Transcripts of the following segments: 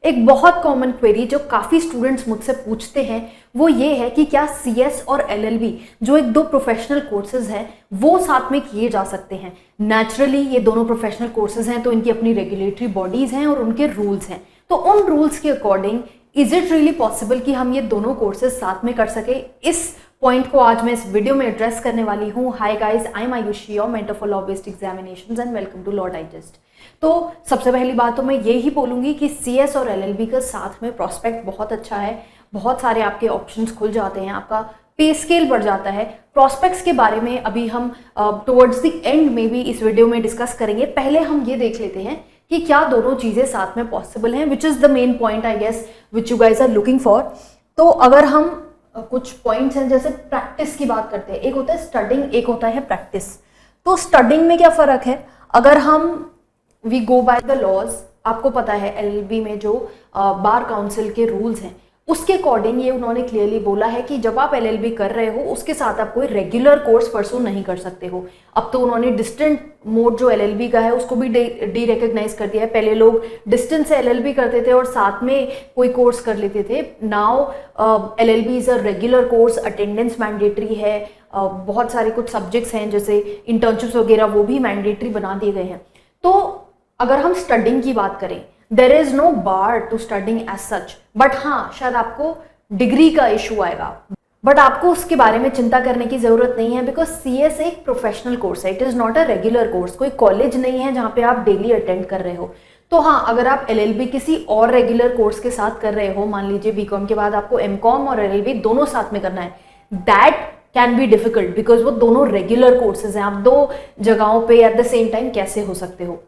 एक बहुत common query जो काफ़ी स्टूडेंट्स मुझसे पूछते हैं वो ये है कि क्या सीएस और एलएलबी जो एक दो प्रोफेशनल कोर्सेज हैं वो साथ में किए जा सकते हैं। नेचुरली ये दोनों प्रोफेशनल कोर्सेज हैं तो इनकी अपनी रेगुलेटरी बॉडीज़ हैं और उनके रूल्स हैं, तो उन रूल्स के according is it really possible कि हम ये दोनों कोर्सेज साथ में कर सके। इस पॉइंट को आज मैं इस वीडियो में एड्रेस करने वाली हूँ। Hi guys, I am Ayushi, your mentor for law based examinations and welcome to law digest. तो सबसे पहली बात तो मैं यही बोलूँगी कि सीएस और एलएलबी का साथ में प्रॉस्पेक्ट बहुत अच्छा है, बहुत सारे आपके ऑप्शंस खुल जाते हैं, आपका पे स्केल बढ़ जाता है। प्रॉस्पेक्ट्स के बारे में अभी हम टुवर्ड्स द एंड में भी इस वीडियो में डिस्कस करेंगे। पहले हम ये देख लेते हैं कि क्या दोनों चीज़ें साथ में पॉसिबल हैं, which is the main point I guess which you guys are looking for. तो अगर हम कुछ पॉइंट्स हैं, जैसे प्रैक्टिस की बात करते हैं, एक होता है स्टडिंग, एक होता है प्रैक्टिस। तो स्टडिंग में क्या फ़र्क है, अगर हम we go by the laws, आपको पता है एलएलबी में जो बार काउंसिल के रूल्स हैं उसके अकॉर्डिंग ये उन्होंने क्लियरली बोला है कि जब आप एलएलबी कर रहे हो उसके साथ आप कोई रेगुलर कोर्स परसू नहीं कर सकते हो। अब तो उन्होंने डिस्टेंट मोड जो एलएलबी का है उसको भी डी रिकग्नाइज कर दिया है। पहले लोग डिस्टेंस से एलएलबी करते थे और साथ में कोई कोर्स कर लेते थे। Now LLB is a regular course, attendance mandatory है, बहुत सारे कुछ सब्जेक्ट्स हैं जैसे इंटर्नशिप्स वगैरह वो भी मैंडेटरी बना दिए गए हैं। तो अगर हम स्टडिंग की बात करें, there is no bar to studying as such, but हाँ शायद आपको डिग्री का इशू आएगा, बट आपको उसके बारे में चिंता करने की जरूरत नहीं है बिकॉज सीएस एक प्रोफेशनल कोर्स है, it is not a regular course. कोई कॉलेज नहीं है जहाँ पे आप डेली अटेंड कर रहे हो। तो हाँ, अगर आप एलएलबी किसी और रेगुलर कोर्स के साथ कर रहे हो, मान लीजिए बीकॉम के बाद आपको एमकॉम और एलएलबी दोनों साथ में करना है, that can be difficult because वो दोनों रेगुलर कोर्सेज हैं। आप दो जगहों पे एट द सेम टाइम कैसे हो सकते हो।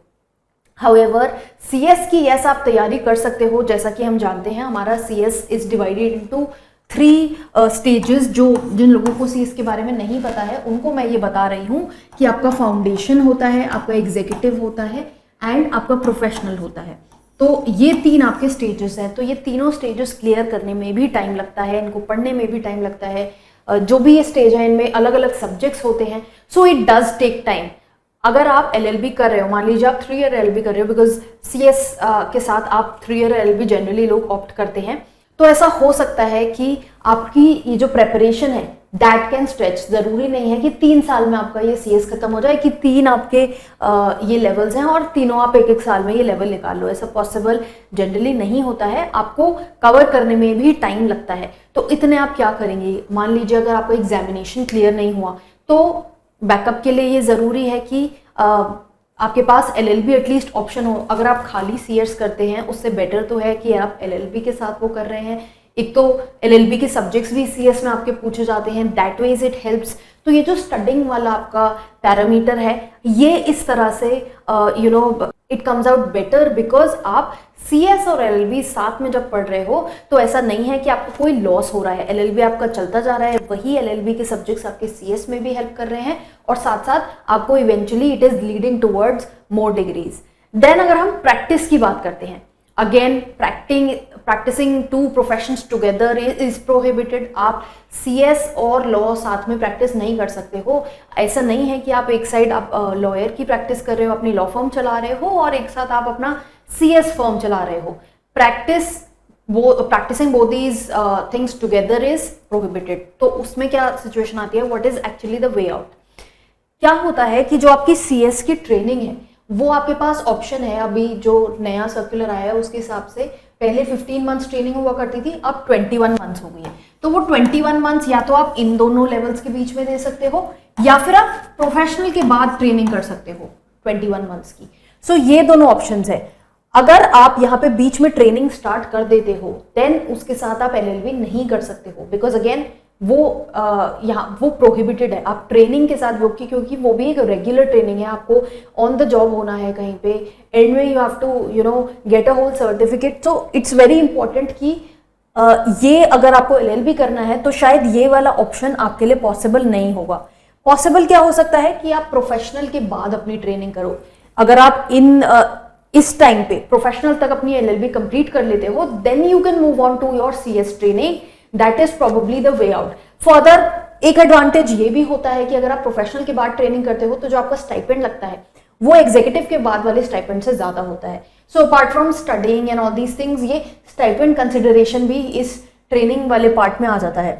हाउएवर सीएस की यस आप तैयारी कर सकते हो। जैसा कि हम जानते हैं हमारा CS is divided into 3 stages. जिन लोगों को सीएस के बारे में नहीं पता है उनको मैं ये बता रही हूँ कि आपका फाउंडेशन होता है, आपका एग्जीक्यूटिव होता है एंड आपका प्रोफेशनल होता है। तो ये 3 आपके स्टेजेस हैं। तो ये तीनों स्टेजेस क्लियर करने में भी टाइम लगता है, इनको पढ़ने में भी टाइम लगता है। जो भी ये स्टेज है इनमें अलग अलग सब्जेक्ट्स होते हैं, so it does take time. अगर आप एलएलबी कर रहे हो, मान लीजिए आप 3 ईयर एलएलबी कर रहे हो, बिकॉज सीएस के साथ आप 3 ईयर एलएलबी जनरली लोग ऑप्ट करते हैं, तो ऐसा हो सकता है कि आपकी ये जो प्रेपरेशन है दैट कैन स्ट्रेच। जरूरी नहीं है कि 3 साल में आपका ये सीएस खत्म हो जाए, कि 3 आपके ये लेवल्स हैं और तीनों आप एक साल में ये लेवल निकाल लो। ऐसा पॉसिबल जनरली नहीं होता है, आपको कवर करने में भी टाइम लगता है। तो इतने आप क्या करेंगे, मान लीजिए अगर आपका एग्जामिनेशन क्लियर नहीं हुआ तो बैकअप के लिए ये ज़रूरी है कि आपके पास एलएलबी एटलीस्ट ऑप्शन हो। अगर आप खाली सीएस करते हैं उससे बेटर तो है कि आप एलएलबी के साथ वो कर रहे हैं। एक तो एलएलबी के सब्जेक्ट्स भी सीएस में आपके पूछे जाते हैं, दैट वेज इट हेल्प्स। तो ये जो स्टडिंग वाला आपका पैरामीटर है ये इस तरह से it comes out better because आप सीएस और एलएलबी साथ में जब पढ़ रहे हो तो ऐसा नहीं है कि आपको कोई लॉस हो रहा है। एलएलबी आपका चलता जा रहा है, वही एलएलबी के सब्जेक्ट्स आपके सीएस में भी हेल्प कर रहे हैं और साथ साथ आपको eventually it is leading towards more degrees. Then अगर हम प्रैक्टिस की बात करते हैं, again practising 2 professions together is prohibited. आप सीएस और लॉ साथ में प्रैक्टिस नहीं कर सकते हो। ऐसा नहीं है कि आप एक साइड आप लॉयर की प्रैक्टिस कर रहे हो, अपनी लॉ फर्म चला रहे हो और एक साथ आप अपना सीएस फर्म चला रहे हो। Practising both these things together is prohibited. तो उसमें क्या सिचुएशन आती है, what is actually the way out. क्या होता है कि जो आपकी सीएस की ट्रेनिंग है वो आपके पास ऑप्शन है। अभी जो नया सर्कुलर आया है उसके हिसाब से पहले 15 मंथ्स ट्रेनिंग हुआ करती थी, अब 21 मंथ्स हो गई है। तो वो 21 मंथ्स या तो आप इन दोनों लेवल्स के बीच में दे सकते हो या फिर आप प्रोफेशनल के बाद ट्रेनिंग कर सकते हो 21 मंथ्स की। सो ये दोनों ऑप्शंस है। अगर आप यहाँ पे बीच में ट्रेनिंग स्टार्ट कर देते हो देन उसके साथ आप एलएलबी नहीं कर सकते हो बिकॉज अगेन वो यहाँ वो प्रोहिबिटेड है। आप ट्रेनिंग के साथ क्योंकि वो भी एक रेगुलर ट्रेनिंग है, आपको ऑन द जॉब होना है कहीं पे, एंड में you have to get a whole certificate. So it's very important कि ये अगर आपको एलएलबी करना है तो शायद ये वाला ऑप्शन आपके लिए पॉसिबल नहीं होगा। पॉसिबल क्या हो सकता है कि आप प्रोफेशनल के बाद अपनी ट्रेनिंग करो। अगर आप इस टाइम पे प्रोफेशनल तक अपनी एलएलबी कंप्लीट कर लेते हो then you can move on to your CS training, that is probably the way out. Further एक एडवांटेज ये भी होता है कि अगर आप प्रोफेशनल के बाद ट्रेनिंग करते हो तो जो आपका स्टाइपेंड लगता है वो एग्जीक्यूटिव के बाद वाले स्टाइपेंड से ज्यादा होता है। So apart from studying and all these things, ये स्टाइपेंड कंसिडरेशन भी इस ट्रेनिंग वाले पार्ट में आ जाता है।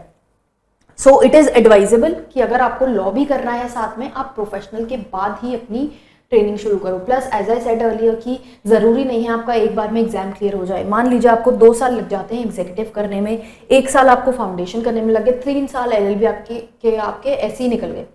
सो इट इज़ एडवाइजेबल कि अगर आपको लॉ भी करना है साथ में, आप प्रोफेशनल के बाद ही अपनी ट्रेनिंग शुरू करो। Plus as I said earlier कि ज़रूरी नहीं है आपका एक बार में एग्जाम क्लियर हो जाए। मान लीजिए आपको 2 साल लग जाते हैं एग्जीक्यूटिव करने में, 1 साल आपको फाउंडेशन करने में लगे, 3 साल LLB आपके ऐसे ही निकल गए,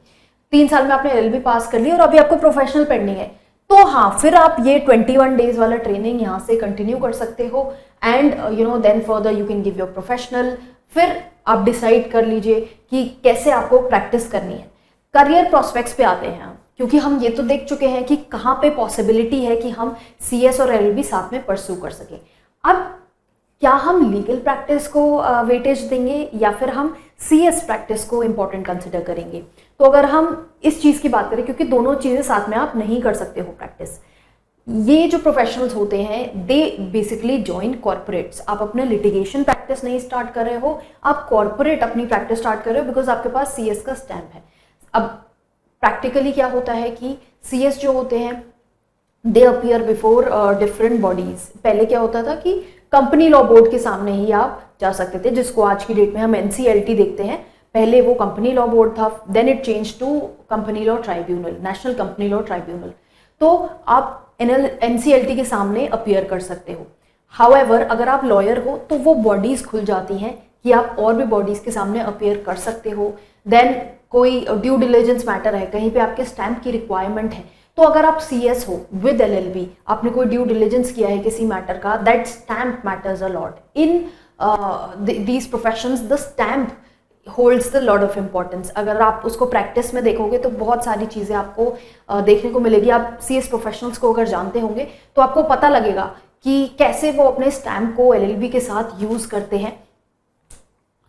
3 साल में आपने LLB पास कर ली और अभी आपको प्रोफेशनल पेंडिंग है, तो हाँ फिर आप ये 21 डेज वाला ट्रेनिंग यहाँ से कंटिन्यू कर सकते हो and then further you can give your professional. फिर आप डिसाइड कर लीजिए कि कैसे आपको प्रैक्टिस करनी है। करियर प्रोस्पेक्ट्स पे आते हैं, क्योंकि हम ये तो देख चुके हैं कि कहाँ पे पॉसिबिलिटी है कि हम CS और LLB साथ में परस्यू कर सकें। अब क्या हम लीगल प्रैक्टिस को वेटेज देंगे या फिर हम CS प्रैक्टिस को इम्पोर्टेंट कंसिडर करेंगे? तो अगर हम इस चीज़ की बात करें, क्योंकि दोनों चीज़ें साथ में आप नहीं कर सकते हो प्रैक्टिस, ये जो प्रोफेशनल्स होते हैं दे बेसिकली जॉइन कॉर्पोरेट्स। आप अपने लिटिगेशन प्रैक्टिस नहीं स्टार्ट कर रहे हो, आप कॉर्पोरेट अपनी प्रैक्टिस स्टार्ट कर रहे हो बिकॉज आपके पास CS का स्टैम्प है। अब प्रैक्टिकली क्या होता है कि CS जो होते हैं दे अपीयर बिफोर डिफरेंट बॉडीज। पहले क्या होता था कि कंपनी लॉ बोर्ड के सामने ही आप जा सकते थे, जिसको आज की डेट में हम NCLT देखते हैं। पहले वो कंपनी लॉ बोर्ड था, then it change to company law tribunal, national company law tribunal. तो आप NCLT के सामने अपीयर कर सकते हो। हाउएवर अगर आप लॉयर हो तो वो बॉडीज खुल जाती हैं कि आप और भी बॉडीज के सामने अपीयर कर सकते हो। देन कोई ड्यू डिलिजेंस मैटर है, कहीं पे आपके स्टैम्प की रिक्वायरमेंट है, तो अगर आप CS हो विद LLB, आपने कोई ड्यू डिलिजेंस किया है किसी मैटर का, that stamp matters a lot in these professions. The stamp holds the lot of importance. अगर आप उसको प्रैक्टिस में देखोगे तो बहुत सारी चीज़ें आपको देखने को मिलेगी। आप CS प्रोफेशनल्स को अगर जानते होंगे तो आपको पता लगेगा कि कैसे वो अपने स्टैम्प को LLB के साथ यूज़ करते हैं।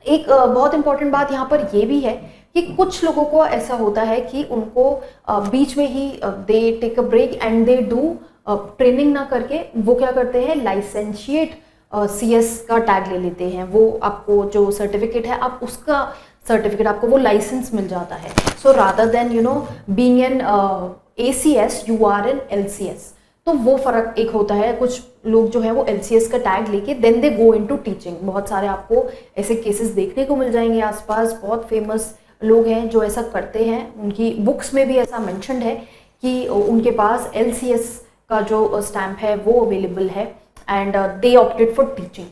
एक बहुत इंपॉर्टेंट बात यहाँ पर ये भी है कि कुछ लोगों को ऐसा होता है कि उनको बीच में ही they take a break and they do training ना करके वो क्या करते हैं, लाइसेंशिएट CS का टैग ले लेते हैं। वो आपको जो सर्टिफिकेट है, आप उसका सर्टिफिकेट, आपको वो लाइसेंस मिल जाता है। So rather than being an ACS you are an LCS। तो वो फर्क एक होता है। कुछ लोग जो है वो LCS का टैग लेके then they go into teaching. बहुत सारे आपको ऐसे केसेस देखने को मिल जाएंगे आसपास। बहुत फेमस लोग हैं जो ऐसा करते हैं, उनकी बुक्स में भी ऐसा मेंशन्ड है कि उनके पास LCS का जो स्टैम्प है वो अवेलेबल है and they opted for teaching.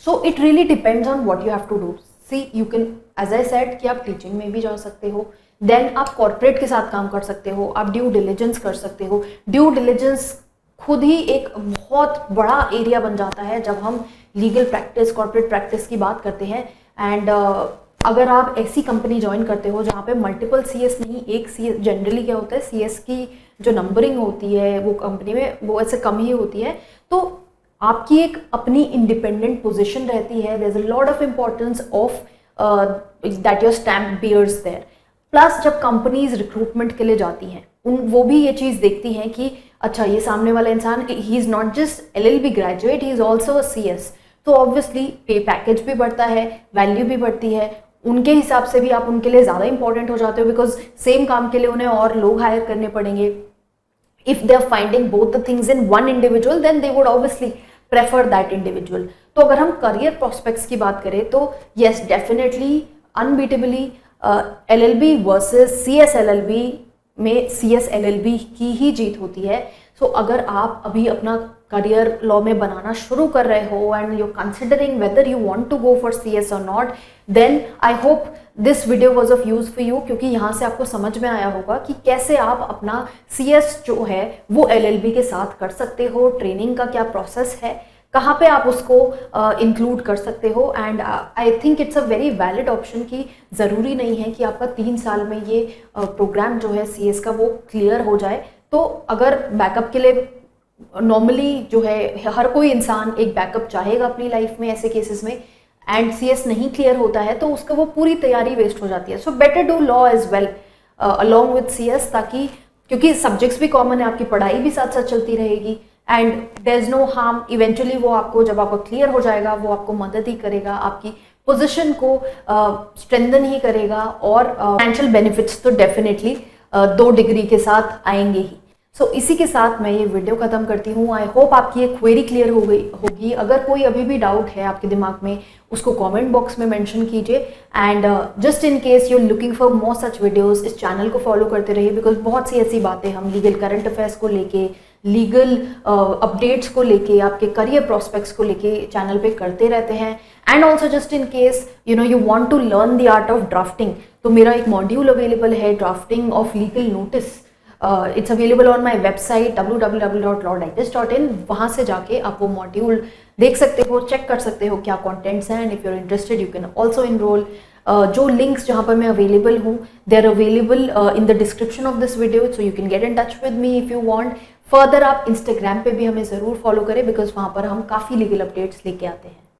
So it really depends on what you have to do. See, you can, as I said, कि आप teaching में भी जा सकते हो, then आप corporate के साथ काम कर सकते हो, आप due diligence कर सकते हो। due diligence खुद ही एक बहुत बड़ा एरिया बन जाता है जब हम लीगल प्रैक्टिस, कॉर्पोरेट प्रैक्टिस की बात करते हैं। एंड अगर आप ऐसी कंपनी ज्वाइन करते हो जहाँ पे मल्टीपल CS नहीं, एक CS, जनरली क्या होता है CS की जो नंबरिंग होती है वो कंपनी में वो ऐसे कम ही होती है, तो आपकी एक अपनी इंडिपेंडेंट पोजीशन रहती है। There is a lot of importance of that your stamp bears there. Plus जब कंपनीज रिक्रूटमेंट के लिए जाती हैं वो भी ये चीज़ देखती हैं कि अच्छा ये सामने वाला इंसान he is not just LLB graduate, he is also a CS। तो ऑब्वियसली पे पैकेज भी बढ़ता है, वैल्यू भी बढ़ती है, उनके हिसाब से भी आप उनके लिए ज़्यादा इंपॉर्टेंट हो जाते हो बिकॉज सेम काम के लिए उन्हें और लोग हायर करने पड़ेंगे। If they are finding both the things in one individual, then they would obviously prefer that individual. तो अगर हम career prospects की बात करें तो yes, definitely, unbeatably, LLB versus CS LLB में CS LLB की ही जीत होती है। सो अगर आप अभी अपना करियर लॉ में बनाना शुरू कर रहे हो and you considering whether you want to go for CS और not, then I hope this video was of use for you, क्योंकि यहाँ से आपको समझ में आया होगा कि कैसे आप अपना CS जो है वो LLB के साथ कर सकते हो, ट्रेनिंग का क्या प्रोसेस है, कहाँ पे आप उसको इंक्लूड कर सकते हो। And I think it's a very valid option कि ज़रूरी नहीं है कि आपका 3 साल में ये प्रोग्राम जो है CS का वो क्लियर हो जाए। तो अगर बैकअप के लिए नॉर्मली जो है हर कोई इंसान एक बैकअप चाहेगा अपनी लाइफ में ऐसे केसेस में, एंड CS नहीं क्लियर होता है तो उसका वो पूरी तैयारी वेस्ट हो जाती है। So better do law as well along with CS, ताकि क्योंकि सब्जेक्ट्स भी कॉमन है, आपकी पढ़ाई भी साथ साथ चलती रहेगी and there is no harm. Eventually वो आपको जब आपको क्लियर हो जाएगा वो आपको मदद ही करेगा, आपकी पोजीशन को स्ट्रेंथन ही करेगा और फाइनेंशियल बेनिफिट्स तो डेफिनेटली 2 डिग्री के साथ आएंगे ही। इसी के साथ मैं ये वीडियो खत्म करती हूँ। आई होप आपकी ये क्वेरी क्लियर हो गई होगी। अगर कोई अभी भी डाउट है आपके दिमाग में, उसको कमेंट बॉक्स में मेंशन कीजिए। And just in case you are looking for more such videos, इस चैनल को फॉलो करते रहिए, बिकॉज बहुत सी ऐसी बातें हम लीगल करंट अफेयर्स को लेके, लीगल अपडेट्स को लेके, आपके करियर प्रोस्पेक्ट्स को लेके चैनल पे करते रहते हैं। And also just in case you want to learn the art of drafting, तो मेरा एक मॉड्यूल अवेलेबल है, drafting of legal notice. It's available on my website www.lawdigest.in। वहाँ से जाके आप वो मॉड्यूल देख सकते हो, चेक कर सकते हो क्या कंटेंट्स हैं। And if you are interested you can also enroll. जो लिंक्स जहाँ पर मैं अवेलेबल हूँ, they are available in the description of this video, so you can get in touch with me if you want. Further आप Instagram पे भी हमें ज़रूर फॉलो करें, बिकॉज वहाँ पर हम काफ़ी लीगल अपडेट्स लेके आते हैं।